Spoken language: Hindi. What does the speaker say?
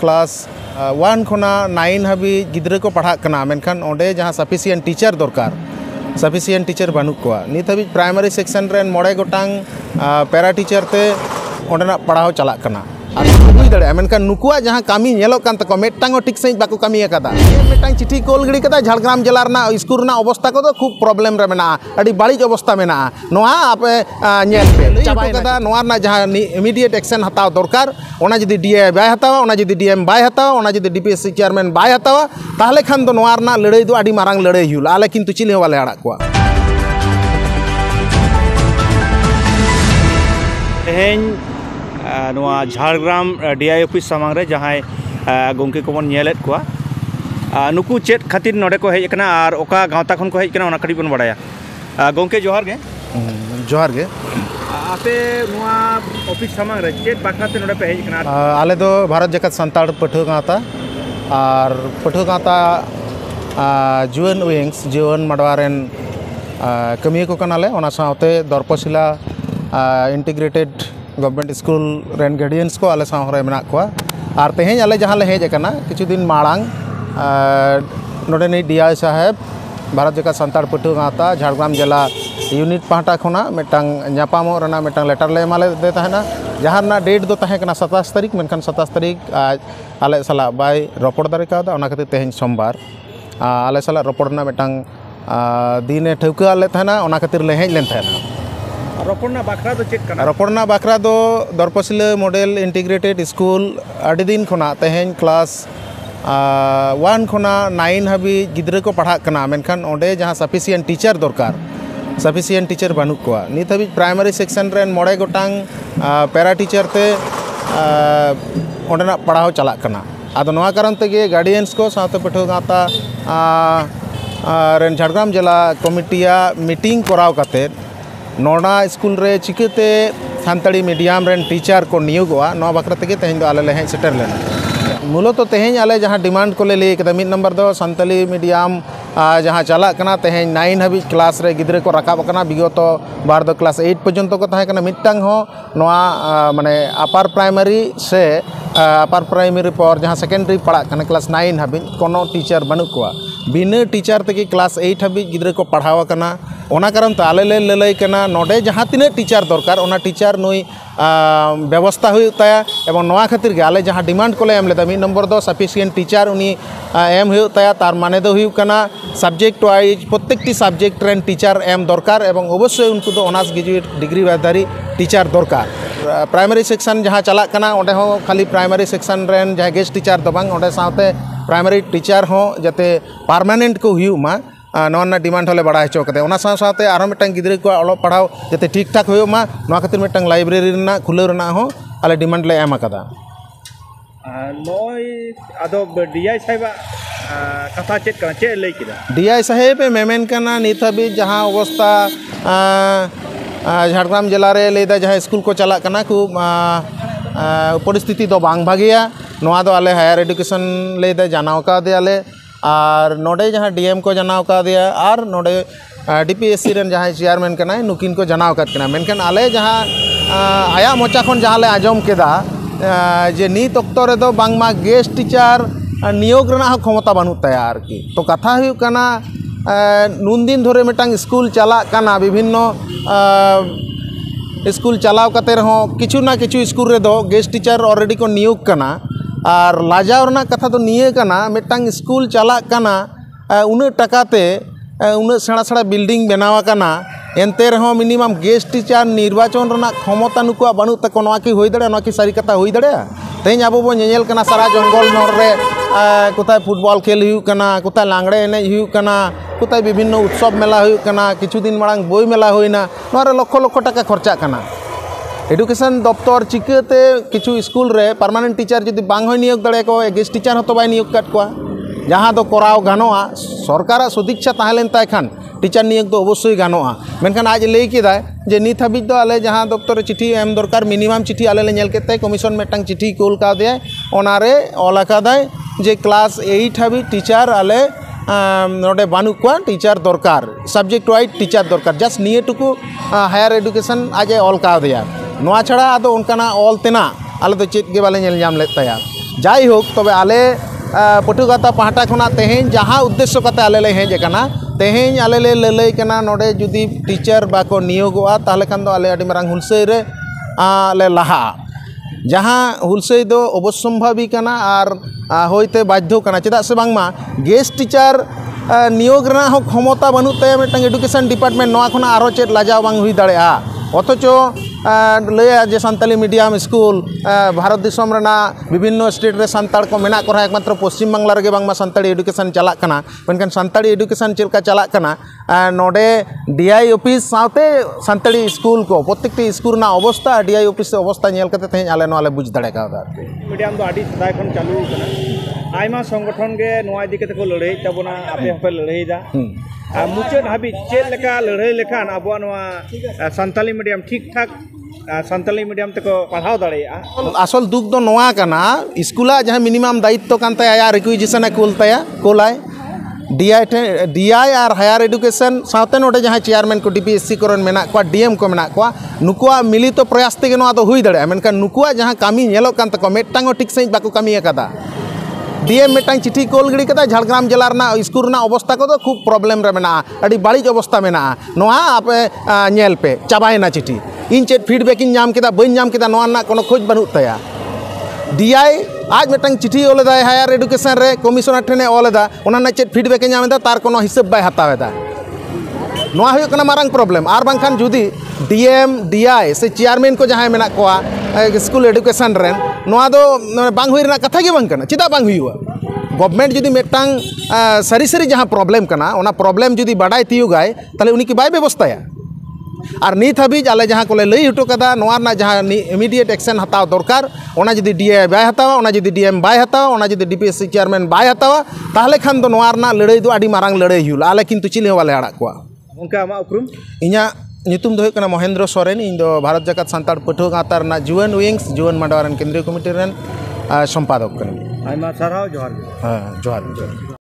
क्लास 1 खोना 9 हाबी गिद्रे को पढ़ा कना मेनखान ओंडे जहाँ सफिशिएंट टीचर दरकार सफिशिएंट टीचर बानुक कोआ नित हाबी प्राइमरी सेक्शन रेन मोड़े गोटांग पैरा टीचर ते ओंडेना पढ़ाओ चला कना हुई दाड़े मेनखान नुकुआ जहाँ कामी नेलोक कान तको मेटांग ठीक सही बाको कामी अकादा मेटांग चिठी कोल गिड़ी कदा झाड़ग्राम जिला रना स्कूल रना अवस्था को तो खूब प्रॉब्लम रे मेना अड़ी बाड़ीज अवस्था मेना नोआ आपे नेल पे चाबा कदा नोआ रना जहाँ इमीडिएट एक्शन हताव दरकार ओना जदि डीए बाय हतावा ओना जदि डीएम बाय हतावा ओना जदि डीपीएससी चेयरमैन बाय हतावा ताहले खान दो नोआ रना लड़ाई दो अड़ी मारांग लड़ाई हुला आले किंतु चिले वाले आड़ा कोआ तेहेन झाड़ग्राम डीआई ऑफिस सामांग रे जहाँ गोंके को बन नेलेत कोआ नुकु चेत खातिर नोडे को हेज कना और ओका गांवता खन को हेज कना ओना कड़ी बन बड़ाया गोंके जोहार गे आपे नुआ ऑफिस सामांग रे चेत बाखराते नोडे पे हेज कना आले दो भारत जगत संताड़ पठो गांवता और पठो गांवता जुएन विंग्स जुएन मडवारेन कमिया को कनाले ओना सावते दरपशिला integrated government school rain guardians को आले साहरे मेना को और तेहें आले जहाँ ले हेज कना किछु दिन माड़ांग नोडे नहीं डीआई साहेब भारत जगत संताड़ पठो गांवता झाड़ग्राम जिला यूनिट पाहटा खोना मेटांग न्यापामो रना मेटांग लेटर ले एमाले दे तहना जहाँ ना डेट दो तहे कना 27 तारीख मेनखान 27 तारीख आले साला बाय रोपड़ दारे कादा ओना खातिर तेहें सोमवार आले साला रोपड़ ना मेटांग दिने ठौका आले तहना ओना खातिर ले हेज लेन तहना रोपड़ना बाखरा दो चेक कना रोपड़ना बाखरा दो दरपसिला मॉडल इंटीग्रेटेड स्कूल अड़ी दिन खोना तेहें क्लास 1 खोना 9 हाबी गिद्रे को पढ़ा कना मेनखान ओंडे जहाँ सफिशिएंट टीचर दरकार सफिशिएंट टीचर बानुक कोआ नित हाबी प्राइमरी सेक्शन रेन मोड़े गोटांग पैरा टीचर ते ओंडेना पढ़ाओ चला कना आदो नोआ कारण तेगे गार्डियंस को साथे पठो गाता रेन झाड़ग्राम जिला कमिटिया मीटिंग कराव काते नोडा स्कूल रे चिकते सानताड़ी मीडियम रेन टीचर को नियोगवा नोआ बकरा तेगे तेहें दो आले ले सेटर लेना मूलत तेहें आले जहाँ डिमांड को ले कदा मिड नंबर दो सानताली मीडियम जहाँ चला कना तेहें 9 हाबी क्लास रे गिद्रे को राकाब कना विगत बार दो क्लास 8 पर्यंत को तहे कना मिटांग हो नोआ माने अपर प्राइमरी से अपर प्राइमरी पर जहाँ सेकेंडरी पढ़ा कना क्लास 9 हाबी कोनो टीचर बानुक कोआ बिना टीचर तेगे क्लास 8 हाबी गिद्रे को पढ़ावा कना ओना कारण तो आले ले ललई कना नोडे जहाँ तिना टीचर दरकार ओना टीचर नुई व्यवस्था हुई ताया एवं नोआ खातिर गे आले जहाँ डिमांड को ले एम लेदा मिड नंबर दो सफिशिएंट टीचर उनी एम हुई ताया तार माने दो हुई कना सब्जेक्ट वाइज प्रत्येकटी सब्जेक्ट रेन टीचर एम दरकार एवं अवश्य उनको दो ऑनर्स ग्रेजुएट डिग्री वाधारी टीचर दरकार प्राइमरी सेक्शन जहाँ चला कना ओंडे हो खाली प्राइमरी सेक्शन रेन जहाँ गेस्ट टीचर दो बांग ओंडे साथे प्राइमरी टीचर हो जाते परमानेंट को हुई नोना डिमांड होले बड़ा हचो कते ओना साथे आरो मिटांग गिद्रे को अलो पढ़ाओ जते ठीक ठाक होयो मा नोआ खातिर मिटांग लाइब्रेरी रना खुले रना हो आले डिमांड ले एम अकादा नोय आदो डीआई साहेब कथा चेक कना चे लई किदा डीआई साहेब मेमेन कना नित हाबी जहाँ अवस्था झाड़ग्राम जिला रे लेदा जहाँ स्कूल को चला कना खूब परिस्थिति दो बांग भागिया नोआ दो आले हायर एजुकेशन लेदा जानाव का दे आले और नोडे जहाँ डीएम को जनाव का दिया और नोडे डीपीएससी रेन जहाँ चेयरमैन कना नुकिन को जनाव का मेनखान आले जहाँ आया मोचा खन जहाँ ले आजम केदा जे नीत अक्तो रे दो बांगमा गेस्ट टीचर नियोग रना क्षमता बानु ताया आरकी तो कथा हुई कना नुन दिन धरे मिटांग स्कूल चला कना विभिन्न स्कूल चलाव कते रहो किछु ना किछु स्कूल रे दो गेस्ट टीचर ऑलरेडी को नियोग कना और लाजाव रना कथा तो निये कना मिटांग स्कूल चला कना उन्हें टकाते उन्हें सेड़ा सेड़ा बिल्डिंग बनावा कना एनते रहो मिनिमम गेस्ट टीचर निर्वाचन रना क्षमता नुकुआ बानु तको नोआ की होई दड़े नोआ की सारी कथा होई दड़े तेज अब बो नेल कना सारा जंगल नोर रे कोथाय फुटबॉल खेल हुई कना कोथाय लांगड़े एने हुई कना कोथाय विभिन्न उत्सव मेला हुई कना किछु दिन मांग बोई मेला होइना नोआ रे लक्ष लक्ष टाका खर्चा कना एडुकेशन दफ्तर चिकाते किछु स्कूल रे परमानेंट टीचर जुदी बांग होय नियोग दड़े को गेस्ट टीचर हतो बाय नियोग काट कोआ जहाँ दो कराव गानोआ सरकार सदिच्छा ताहेलेन ताय खान टीचर नियोग दो अवश्य गानोआ मेनखान आज लई केदाय जे नित हाबिज दो आले जहाँ दफ्तर चिठी एम दरकार मिनिमम चिठी आले ले नेल केते कमिशन मेटांग चिठी कोल का दे ओनारे ऑल अकादाय जे क्लास 8 हाबि टीचर आले नोडे बानु को टीचर दरकार सब्जेक्ट वाइज टीचर दरकार जस्ट निये टुकु हायर एडुकेशन आज ऑल का दिया नोआ छड़ा आदो उनकाना ऑल तेना आले दो चेत के बाले नेल जाम ले ताया जाइहोक तबे आले पटुआ गाता पाहटा खना तेहें जहाँ उद्देश्य कते आले ले हेज कना तेहें आले ले ललई कना नोडे जुदी टीचर बाको नियोगोआ ताहले खान दो आले आडी मारांग हुलसई रे ले लाहा जहाँ हुलसई दो अवश्यम्भावी कना आर होइते बाध्य कना चेदा से बांगमा गेस्ट टीचर नियोग रना हो क्षमता बनुते मिटन एडुकेशन डिपार्टमेंट नोआ खना आरो चेद लाजाव बांग हुई दाड़ेआ अथचो लैया जे सानताली मीडियम स्कूल भारत दिसम रना विभिन्न स्टेट रे सानताड़ को मेना को एकमात्र पश्चिम बांगला रे बांगमा सानताड़ी एडुकेशन चला कना मेनखान सानताड़ी एडुकेशन चेलका चला कना नोडे डीआई ऑफिस साथे सानताड़ी स्कूल को प्रत्येकटी स्कूल ना अवस्था डीआई ऑफिस अवस्था नेल कते तेज आले नोले बुझ दाड़े कादा मीडियम दो आडी सदाय खन चालू कना आयमा संगठन गे नोआ इदी कते को लड़ाई तबना आपे हपे लड़ाई दा मुचाद हाबी चेद लेका लड़ाई लेखान अबो नोआ सानताली मीडियम ठीक ठाक सानताली मीडियम तक पढ़ाव दाड़ेया आसल दुख दो नोआ कना स्कूला जहाँ मिनिमम दायित्व कानते आया रिक्विजिशन कोलताया कोलाय डीआई और हायर एडुकेशन साथे नोडे जहाँ चेयरमैन को डीपीएससी करन मेना को डीएम को मेना को नुकुआ मिलित प्रयास तेगे नोआ दो हुई दाड़े मेनखान नुकुआ जहाँ कामी नेलो कान तको मेटांगो ठीक सही बाको कामी अकादा डीएम मेटांग चिठी कोल गिड़ी कदा झाड़ग्राम जिला रना स्कूल रना अवस्था को खूब प्रॉब्लम रे मेना अड़ी बाड़ी अवस्था मेना नोआ आपे नेल पे चाबायना चिठी इन चेद फीडबैक इन नाम केदा बइन नाम केदा नोआ ना कोनो खोज बनु तया डीआई आज मेटांग चिठी ओलेदा हायर एडुकेशन रे कमिशनर ठेने ओलेदा ओना ना चेद फीडबैक नामेदा तार कोनो हिसाब बाय हतावेदा नोआ हुयो कना Marang problem are बांखान जुदी DM DI से चेयरमैन को जहां मेना कोआ स्कूल एडुकेशन रेन नोआ दो बांग हुई रना कथा गे बांग कना चिदा बांग हुआ गवर्नमेंट जुदी मेटांग सारी सारी जहां प्रॉब्लम कना ओना प्रॉब्लम जुदी बाडाय तियुगाय ताले उनी की बाय व्यवस्थाया और नित हाबी आले जहाँ को लई हटो कदा नोआ ना जहाँ इमिडिएट एक्शन हताव दरकार ओना जदी डीआई बाय हतावा ओना जदी डीएम बाय हतावा ओना जदी डीपीएससी चेयरमैन बाय हतावा ताहले खान दो नोआ ना लड़ाई दो आडी मारांग लड़ाई हुला आले किंतु चिले वाले आड़ा कोआ उनका आमा उपरुम इना नितुम दो कना महेंद्र सोरेन इन दो भारत जाकात सानताड़ पटुआ गाता रना जुएन विंग्स जुएन मांडवा केंद्रीय कमिटी रेन संपादक कना आयमा साराव जोहार हां जोहार